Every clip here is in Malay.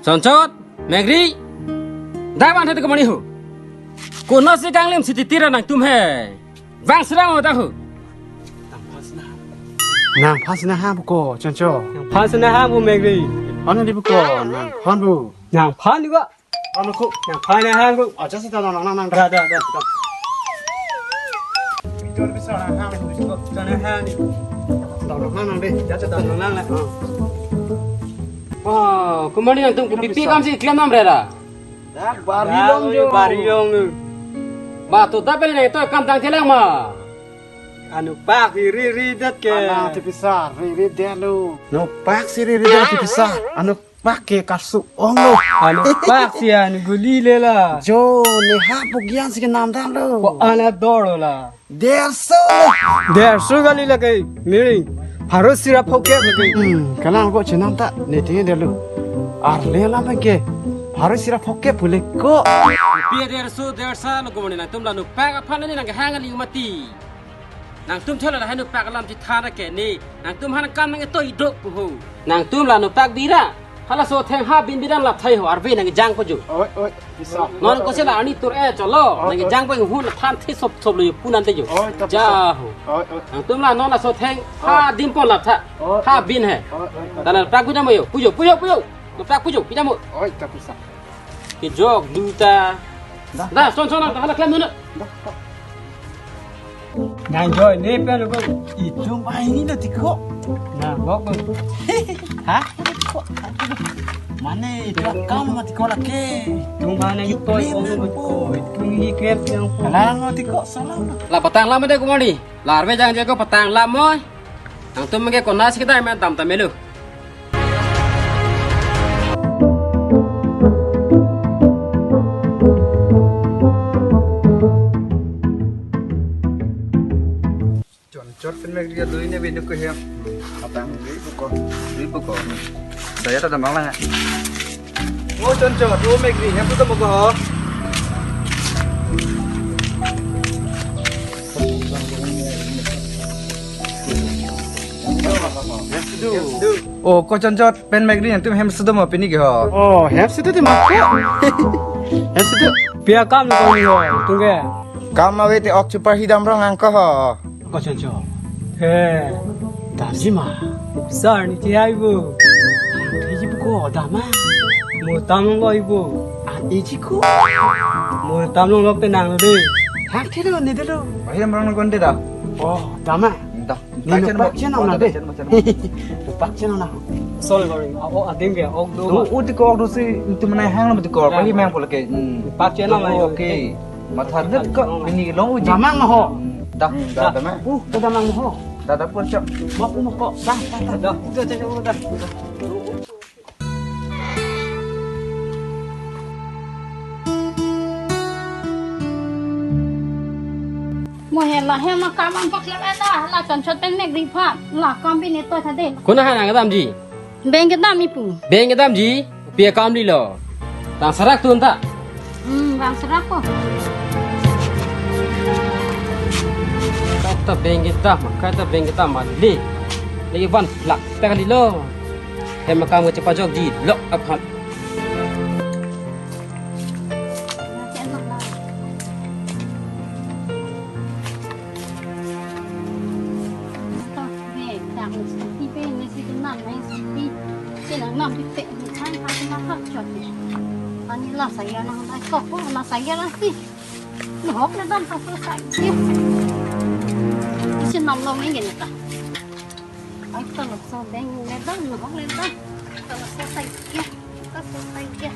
Contot, Megri, dah bang tadi kemana hu? Kau nasi kanglim si titiran nang tumhe, bang serang apa tahu? Nang pas na ha buko, conco. Pas na ha bu Megri. Ano di buko, nang pan bu. Yang pan juga. Ano ko? Yang pan na ha bu. Aja sih tanong nang. Dah. Jual bisa nang ha ni. Sana ha ni. Tanong nang deh. Jatuh tanong nang lah. Oh, kemana nang tum pipi kam si iklan nam rera? Dah barilong jo. Barilong. Ba tu dah beli nang itu kam tang telang ma. Anu pak ri dat ke. Ana ti pisar, ri delu. No pak si ri delu ti pisar. Ano pak ke kasu ongo. Anu pak si anu guli le la. Jo ne ha bugian si nam dam lo. Ko ana doro la. Derso. Derso gali la kai. Miri. Harus sirap hoke la kai. Kalang ko chinam ta ne ti delu. Ar le la ke. Harus sirap hoke boleh ko. Biar dersa lo kemana nang tum la nu pak apa ni nang hangan li mati. Nang tum thola la hanu pak lam ti thana ke ni. Nang tum han kam nang to idok pu. Nang tum la nu pak bira. Hala so theng ha bin bidan lap thai ho arve nang jang po ju. Oi, bisa. Non ko sela ani tur e cholo nang jang po hu la than thi sop lo yu punan te ju. Ja ho. Oi. Nang tum la non la so theng ha dim po lap tha. Ha bin he. Tanal pak pu jamo yo. Pujo. Nu pak pujo pi jamo. Oi, tak bisa. Ki jok duta. Dah son hala klam nu. Nang joy ni pe lu ko. Itu mai ni dah tiko. Nah, bok ko. Hah? Mana itu kamu mati ko lagi. Tung mana itu ong ko. Tung hi kep yang po. Kalang mati ko salah. La patang lam de ko mari. La arve jang je ko patang lam moy. Nang tum me ko nas kita me tam tamelu. Chốt phân mạch kia lưới này bên được cái hiệp học tăng lưới bốc đấy ta đảm bảo là ngô chân chốt lúa mạch gì hiệp tôi một cái oh có chân chốt bên mạch gì tôi hem sưu mà bên này kìa Oh, hep situ di mak. Hep situ. Pia kam lu ko ni ho. Tung ke. cam mà về thì ốc super hidam rong ăn có hả Ko conco. He. Darji ma. Sar ni ti ai bu. Teji buko dama. Mu tam lo ibu. Eji ko. Mu tam lo pe nang de. Hak thelo ni delo. hidam rong con đây đâu Oh, dama. dah Ni pak chen na de. Pak chen na. Sol gori. Abo ading ke ok do. Lu uti ko do si itu mana hang lah betul kali memang pula ke Pak chen na mai. oke mata net ko ini long uji Dama ngaho. dah dah Dama ngaho. dah pun cok Mau kok. Dah. Dah. Dah. mùa hè là hè mà cam ăn bóc lắm đó là cần cho tên mẹ đi phát là con bên này tôi thấy đấy Ko na hanang adam ji. bên cái đam đi phụ Beng adam ji. Pia kam li lo. Tang sarak tu anta. vàng srap ko Kata beng kita ma li. Lagi van lak ta kali lo. Hem kam ke cepat jog ji lo aphan. nằm bị tệ thì thay nó thật chuẩn anh là xảy ra nó lại cọc là xảy ra đi nó hốt lên đâm không có xảy tiếp xin nằm lâu mấy ngày nữa anh ta là sao đen lên đó nó hốt lên đó ta là sao xảy kia ta sao xảy kia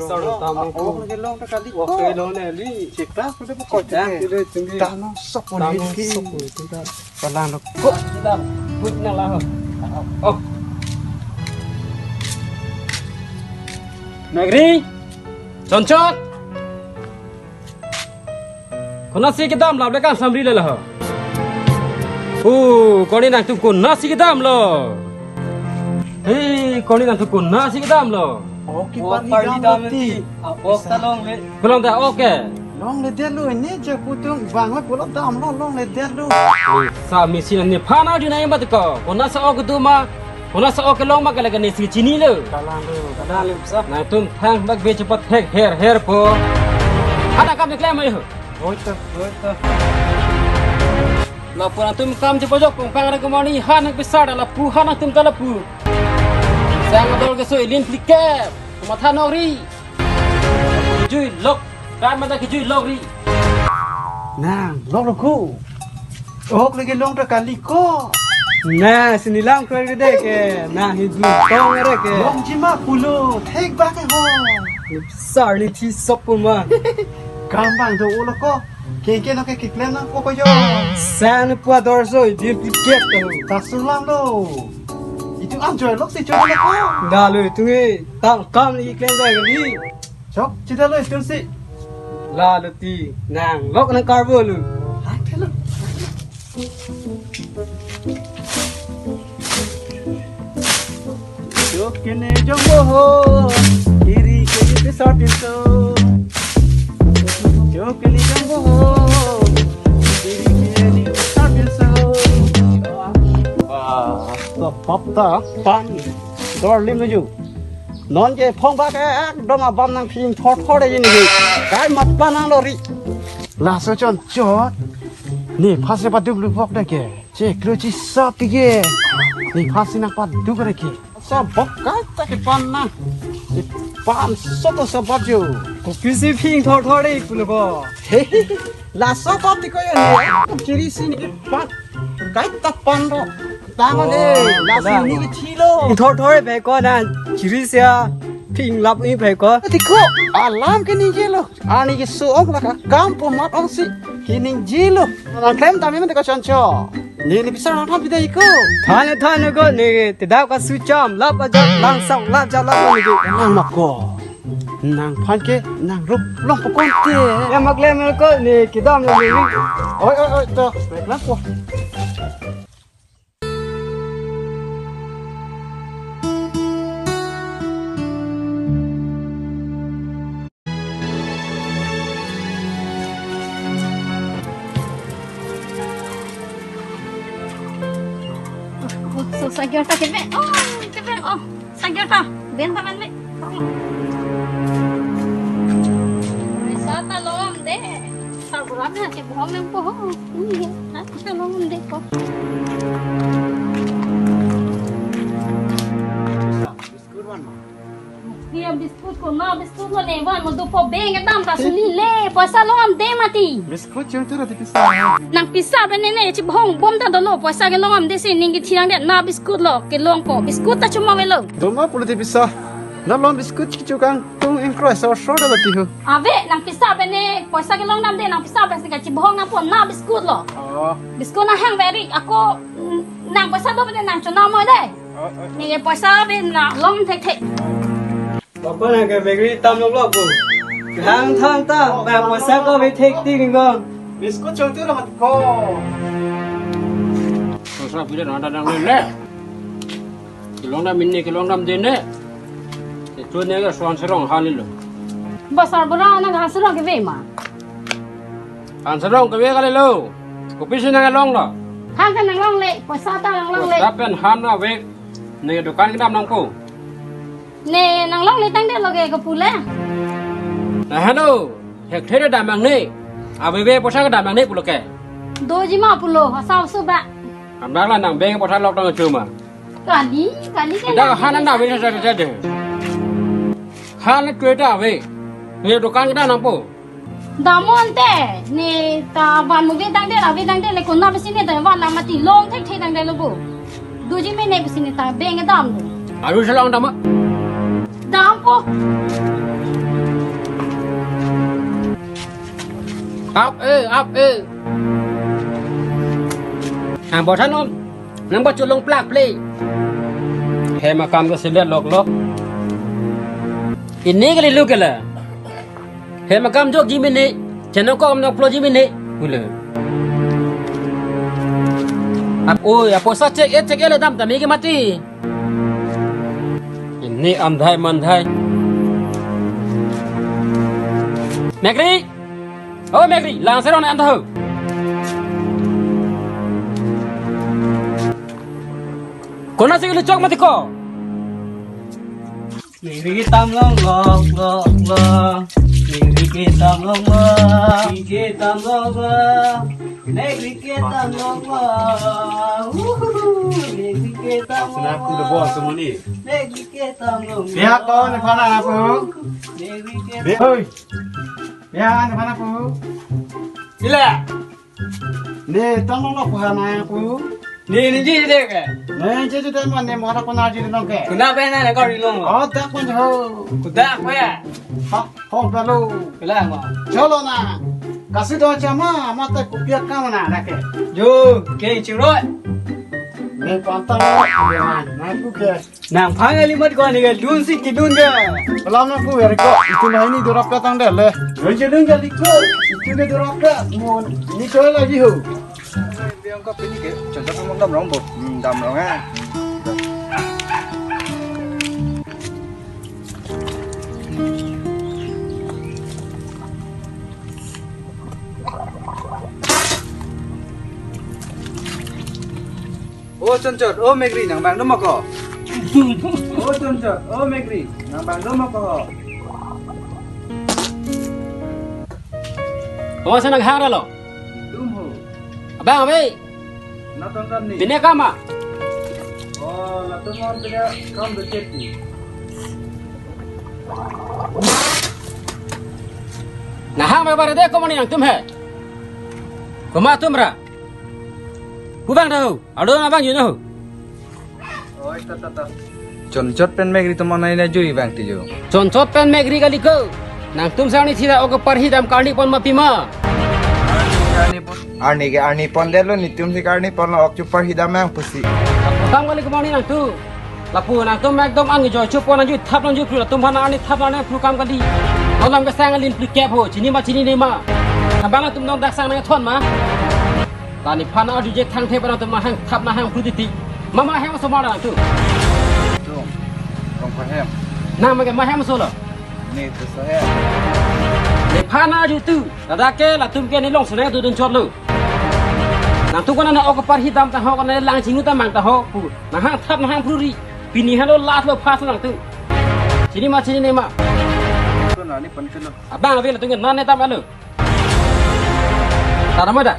Sau đó tao mang cô cái lông ta cắt đi cái lông này đi chỉ khác nó có cột cái đây chúng đi Ta nó sốc một tao đi nó khi. sốc rồi chúng ta Và làm nó Ko dam. Put na la ho. Oh. Megri. Chonchot. Kona si ke dam lab le kan samri le la ho. Koni nang tu kun na si ke dam lo. Hey, koni nang tu kun na si ke dam lo. Oh, Party dam ti. Apok talong le. Belum dah oke. long le dia lu ni je putung bang la pula dam long le dia lu sa mi sin ni phana di na yamba ko ona sa ok du ma ona sa ok long ma ka la ka ni si chini lo kadang lu sa nang tum thang bak be chapat hek her po ada kam ni klem mai ho oi ta la pura tum kam je pojok pung pang ra ko mani han ak besar la pu han tum ta la pu sang dol ke so ilin plike ma tha no ri jui lok kan ma ta ki jui lok ri nang long lu ku ok le ke long ta kali ko Nah, sini lang kau ada ke? Nah, hidup kau ada ke? long ji ma pulo thek ba ke ho Besar ni ti sop pun mah. gambang do ulo ko ke no ke klem na ko yo Sana pun ada so, dia pikir tu. ta sulang lo itu enjoy lok si joy ko Dah lu, tunggu, tak kam lagi klaim dah kali. chok chita lo skun si Lah lu ti, nang, lok nang karbo lu. ha thelo yo kene jombo ho iri ke te sortin so yo kene jombo ho iri ke ni sortin so to popta pan dor lim no ju non je phong ba ke do ma bam nang phing thot thot de ni kai mat pa nang lo ri la so chon chot ni phase pa dub lu phok de ke che kru chi sa ti ge ni phase na pa du re ke sa bok ka ta ke pan na pan so to so bab ju Kau kisi ping thor thor deh pula ko. la so bab ti ko ya ni chiri si ni pan kai ta pan ro ta ma de la si ni ki thi lo Thor thor be ko na, ciri sia ping lap ini be ko. ti ko alam ke ni je lo ani ki so ok la ka kam po mat on si ki ning je lo na klem ta me me ko chan cho ni bisa na thap de ko Thane ko ni, tidak ka sucam lap aja langsung lap aja lap ni. nang mak ko nang phan ke nang rup long po kon te Ya mak klaim ko ni, kita ambil ni. oi to la po So sagir ta kebe. Oh, kebe. Oh, sagir ta. Ben ta ben be. Sa ta lom de. Sa buram na ke bhom me po. Ni ha sa lom de ko. Dia biskut ko na biskut lo ne wan mo do po beng dam ta suli le. Poisa lom de mati. biskut chung tu ti pisa Nang pisa bene ne chi bhong bom ta dolo poisa ke lom de se ningi thirang de na biskut lo ke long po biskut ta chuma me lo. doma pulu ti pisa na lom biskut ki chukang tung in cross or short da ti hu Ave nang pisa bene poisa ke long nam de nang pisa bene ka chi bhong na po na biskut lo. oh Biskut na hang very ako nang poisa do bene nang chuna mo de. Ni ke poisa bene na long thek thek. Apa nak ke bakery tam lok lok pun. Hang thang ta, bang masa ko be take ti kong. biskut chung tu la mat ko so sa pi na dang le ki long dam min ni ki long dam de ne te tu ne ga swan serong han lo Basar bra na ga sro ke ve ma. han serong ka we ga le lo ko pi sin na long lo Hang kan nang long le poisa ta nang long le. da pen han na we ne dukan ki dam nang ko Ne nang long le tang de lo ke ko pule. na hano hek the da mang ne a we we po sa ga da mang ne pu lo ke Do ji ma pulo sa su ba. am da la nang be po sa lok dang chu ma Kali ke. da han na we sa sa de han twe da we ne dukan ki dam nang po Damon te ni ta ban mu ve dang de la ve dang de le ko na bisi ne ta wa na mati long thek thek dang de lo bu. Du ji me ne bisi ne ta beng dam lo. aru sa long dam Dam po. up hàng bỏ thân không nắng bắt chuột lông plak play hè mà cầm cái xe lẹt lọc lọc ini cái lu cái là hè mà cầm chốt gì bên này chẳng nó có cầm nó flow gì bên này bule ôi apa sa cek là dam tami cái mati ini am thai man thai Megri Oh Megri, langsung orang anda tahu. Kau nak sih lucok mati kau? Megri tam long long long long. Megri tam long long. Megri tam long long. Megri tam long long. Megri tam long long. Nak aku bos semua ni. Megri tam long long. Biar kau ni mana aku? Megri Biar, oi. Biar ni mana aku? Bila? Ni tolong aku hana aku. Ni je dek. Ni jadi dah mana mana aku nak jadi nak ke? Kenapa nak kau di long? Oh tak pun jauh. Kuda apa ya? Ha, hong perlu. Kelah mah. Chalo na. Kasih doa cama, mata kupiak kamu nak ke? Jo, ke curut. Ni pantang nak aku ke? Nang pangal limat kau ni ke? Dun si kidun ke? Kalau aku ya kau itu nah ini dorap katang dah le. Jadi jadi kau itu dia dorap kat. Mau ni kau lagi ho. Biar kau pilih ke, contoh kamu dam rong bu, dam rong ah. Oh contoh, oh Megri nang bang dom ako. Oh contoh, oh Megri nang bang dom ako. Kau sana nagharap lo. Dum ho, Abang, abang. natonton ni. Bini kama. Oh, natonton dia kam berceti. Nah, hang baru dek kau mana yang tumhe? Kau mah tumra. Kubang tahu. Aduh, abang you. Oh, tata. Contoh pen Megri tu mana ini jui bang tijo. Contoh pen Megri kali kau. Nang tum sani sida oke parhidam kali pon mapima. Arni pondelo ni tum si karni pono ok chupar hidam yang pusi. Tam kali kau ni nang tu. Lapu nang tum ekdom angi joy chupo nang ju thap nang ju pru tum bana ani thap nang pru kam kali. Olam ke sang alin plu kep ho chini ni ma. Nambang tum nong dak sang nang thon ma. Tani phana adu je thang the bana tum ma hang thap na hang pru ti. Mama hang so ma nang tu. Dum, kong pahem. Nang ma ke ma hang so lo. Ni tu saya. Ni phana ju tu. Dada ke la tum ke ni long sene tu dun chot lu. Nang tu kana na oke parhidam ta ho kana lang chingu ta mang ta ho. Na hang thap na hang pru ri. Pini halo lat lo phas nang tu. Chini ni ma. Tu nani pancelo. Abang abang tu ngan nane tam alu. Tak ramai dah.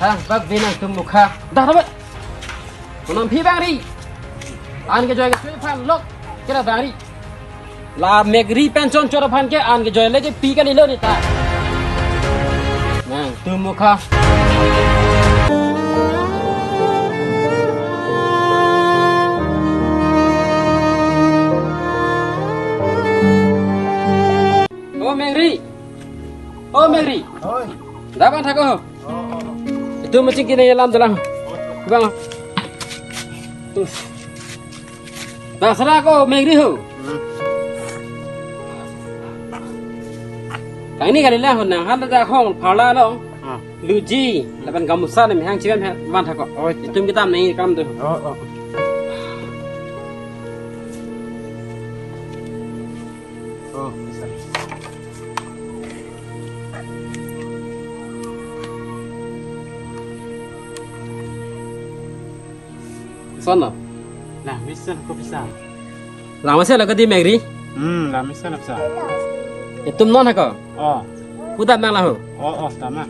Hang bag binang tu muka. Dah ramai. Kunam pi bang ri. An ke joy ke sui pan lok. Kira bang ri. La Megri pension cora pan ke an ke joy lagi pi kan ilo ni ta. Nang tu muka. Oh Megri. Oh Megri. Oi. Dah bang tak kau? Itu macam kini dalam dalam. Bang. Dah serah kau Megri ho. Kang ini kali lah honang hal dah kau phala lo. Luji, lapan kamu sana mihang cikan bang tak kau. Oi. Itu kita ni kamu tu. Oh. Oh, bisa. Sana. Nah, bisa kau bisa. Lama saya lagi di Megri. Lah bisa bisa. Itu non kau. Oh, Kuda mang lah ho. oh, sama.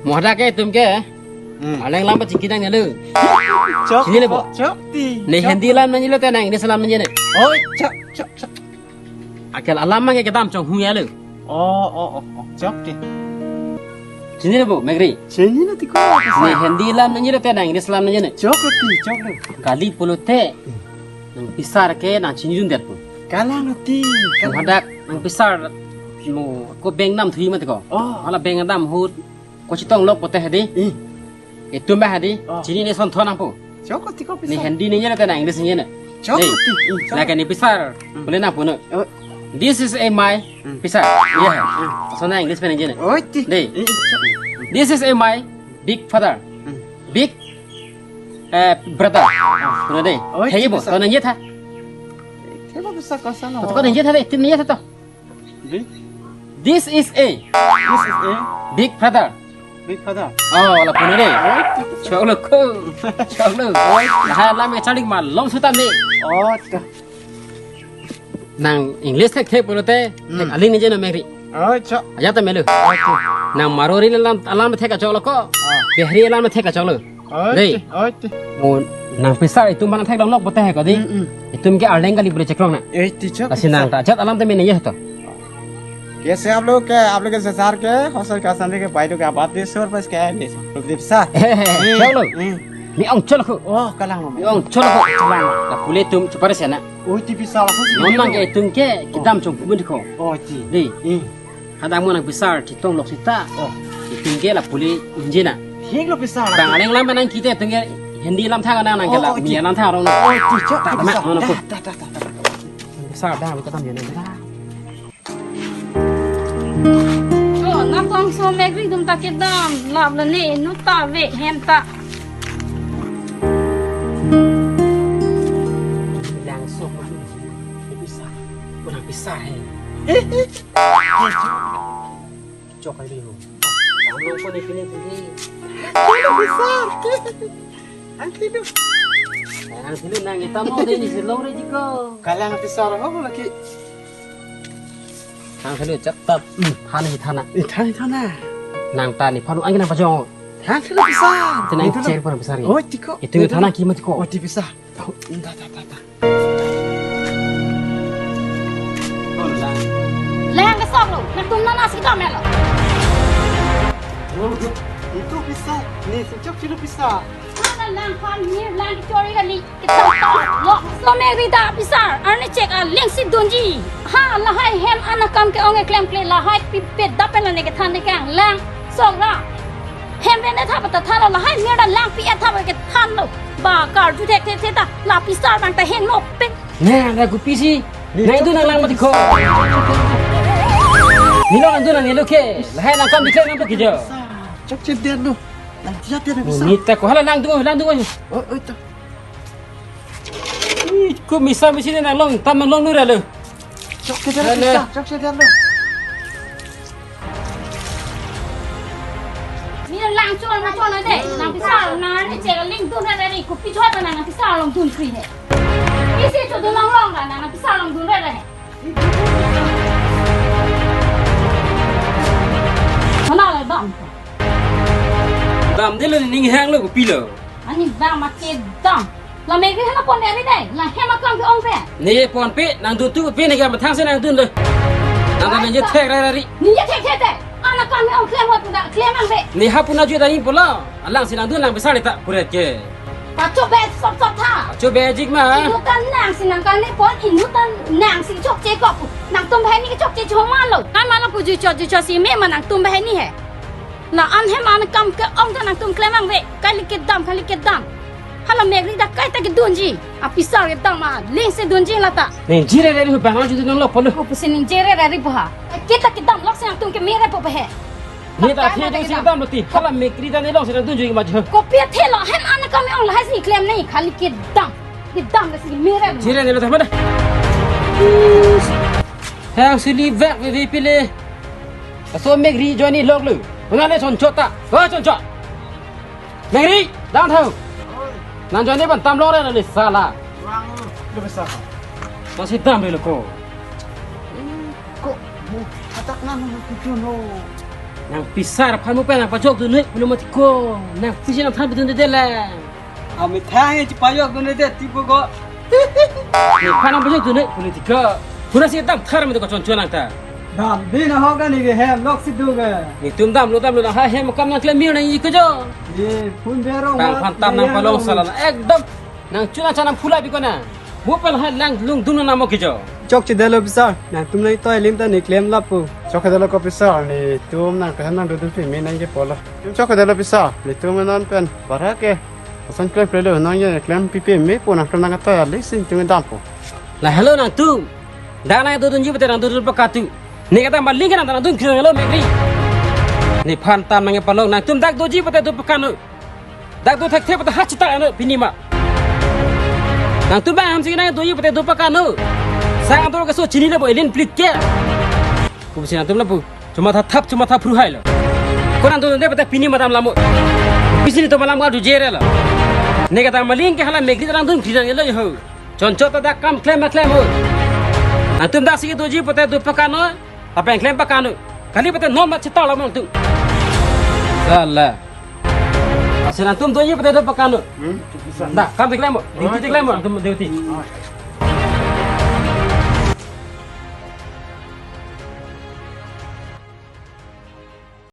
Muhada ke tum ke? Alang lama cikitan ni lu. Cok. Sini le bo. Cok ti. Ni Hindi lam nang lo tenang ni salam nang ni. Oi, cok. Akal alam mang ke dam chong hu ya lu. Oh, cok ti. Sini le bo Megri. Sini nanti kau. Ni Hindi lam nang lo tenang ni salam nang ni. Cok ti, cok tu. Kali pulutte. Nang pisar ke nang cini dun der pun. Kalang nanti. Nang hadak nang pisar mo ko beng nam thui ma te ko. Oh, Ala beng dam hut. Ko chitong lok pote hadi. Itu mbah hadi. Cini ni son thonang po. cok ti kau Ni bisa. Hindi ni lo tenang ni sini ni. Cok Hey. ti. Nak ni pisar. Boleh nak pun. This is a my pisar. Yeah. So na English pen ni. Oi ti. Dei. This is a my big father. Big brother. Sudah deh. Oh, Hey itu bo, besar. kau nanya tha. Kau bisa kau sana. Kau nanya tha deh, tim nanya tha to. This is a This is a big brother. big father. Oh, là phụ nữ đây. Chọn lực cô. Chọn lực. Là hai làm cái challenge mà lông số tam đi. Oh, Nàng English thek thek bolo te. Thek aling ni je na meri. oh, cho. Aja ta melu. Nàng Marori alam thek ka chok lo ko. Behri alam thek ka chok lo. Oh, Đây. oh, Mo nàng pisa itu mana thek long lok bote hai ko di. Itu mke aleng kali boleh cekrong na. eh, teacher. Asin nàng ta jat alam te meni ye to. कैसे आप लोग के संसार के हौसल का संदे के भाइयों के आबाद देश और बस क्या है देश प्रदीप सा Chok lo. Ni ong chok ko. oh kalang Ni ong chok ko. La pule tum chupare sana. oh tipi salah Non mang ke tum ke kidam chung pun ko. oh ti Di. Hadang mo nang pisar ti tong lok sita. oh Tum ke la pule injina. ठीक लो पिसा Bang aleng lam nang kita tum ke hindi lam thang nang ke la. Mi lam thang rong. oh teacher Tak mak ono ko. dah Pisar dah kita tam jena dah. Oh, nak tong so megri dum ta ke dam, lab la ne nu ta ve hem ta. Lang sok ma. Pisar. Pun pisar he. Chok ai di ho. Tam lo pun ikini tadi. लो पिसा अंकल दो Ang sila nang itam mo din si Lore diko. kalang पिसा हो बोला कि Ang sila cakap hana hitana. थाना Nang tani panu angin apa jong. हाँ लो पिसा Tenang cer pun besar. oh tiko Itu tanah kimat ko. oh tipi sa dah Lang ke sok lo, nak tum nana si dam lo. itu पिसा nih sejak cilu पिसा Ana lang kan ni lang ki chori ka li ki ta ta lo. So megri da pisar, arne check a leng si donji. Ha la hai hem ana kam ke onge klem kle la hai pi pet da pen la ne ke than ne kang lang sok ra. Hem ben ne tha pa ta la hai me da lang pi tha ba ke than lo. Ba kar ju tek tek ta la pisar bang ta hen no pe. Nah, aku pisi. Nah itu nang lang mati ko. Ni lo andu nang ni lo ke. Lahai nang kam diklaim nang begitu. cok cedian lu nanti ya tiada bisa Ni tak ko hala lang tu. oh itu Ku misa misi nang long tam long nu ra lo. cok cedian bisa cok cedian lu Ni lang chon na chon na de. Nang pisar na ne check a leng tu na re ku pi choi pa na nang pisar long tun kri he. Isi chu tu long long ra nang pisar long tun re he. Mana la dam. Dam de lo ning hang lo ku pi lo. Ani ba ma ke dam. La me ge na pon de de. La he ma kam ke ong pe. Ni pon pe nang tu tu pe ni ga ma thang se nang tu lo. Nang nang je thek ra ri. Ni ya ke de. Ana kam ke ong klem wa pu da klem ang be. Ni ha puna ju da ni pola. Alang sinang tu lang besar ta puret ke. Ta cho be sop sop tha. Cho bejik ma. Inu tan nang sinang kan ne pon inu tan nang si chok che ko. Nang tum bhai ni ke chok che chong ma lo. Kan ma la pu ju cho si me ma nang tum bhai ni he. La an he man kam ke ong ta nang tum klem ang ve. Kali ke dam. Hala megri da kai ta ke dunji. A pisar ke dam ma ling se dunji la ta. Ni jire re lu bang ju nang lo polo. Ko pusin jere ra ri buha. Kita ke dam lok se nang tum ke mere po he. Ni ta thia tu si dam lo ti. Hala me kri da ni long se nang tu ju ma ju. Ko pia the lo hem an kam ong la hai si klem nei khali ke dam. Ke dam la si mere. Jire ni lo ta ma da. Hang sili vek vi pile. So me kri jo ni lok lu. Ngan le chon chot ta. Wa chon chot. Me kri dang thau. Nang jo ni ban tam lo re ni sala. lu bisa Masih dam le ko. kok mau atak nama tujuh no Nang pisar phamu pe nang pajok tu ni belum mati ko. Nang sisi nang tham bitun de la. Ami thang ji payok dune de tipo ko. Ni phanang pajok tu ni politika. Pura si dam thar me ko chon chon nang ta. Dam din hoga ni ge hem lok si du ge. Ni tum dam lo nang ha he makam nang klem mi nang i ko jo. Ye phun bero. Bang phan tam nang palong sala ekdam nang chuna chana phula bi ko na. Mo pel ha lang lung dun na mo ki jo. Chok che delo bisa. Na tum nai toy lim ta ni claim lapu. cok ada lo ko bisa ni tum nang kehan nang duduk fi me nang je polo cok ada lo bisa ni tum nan pen para ke asan klem plelo nang je klem pipi me po nang nang ta ya lesin tum dam po La hello nang tu. Da nang tu dun ji beter nang tu pa ka tu. Ni kata maling kan nang tu kira hello me kri. Ni phan tam nang palong nang tum dak do ji beter tu pa ka no. Dak do thak the beter ha chita no pinima. Nang tu ba ham si nang tu ji beter tu pa ka no. Sang tu ke so chini le bo elin plit ke. Ku bisi antum lampu. Cuma thap fru hai lo. Kau antum ne pata pini madam lamu. Bisi ni to malam ka dujere la. Ne kata maling ke hala megri tarang dun fijan yelo ho. Conco ta da kam claim ho. Antum dah sigi doji pata du pakano. Apa yang claim pakano. Kali pata non mat cita lamu tu. Salah. Asin antum doji pata du pakano. Dah kam claim mo. Dinti claim mo antum deuti.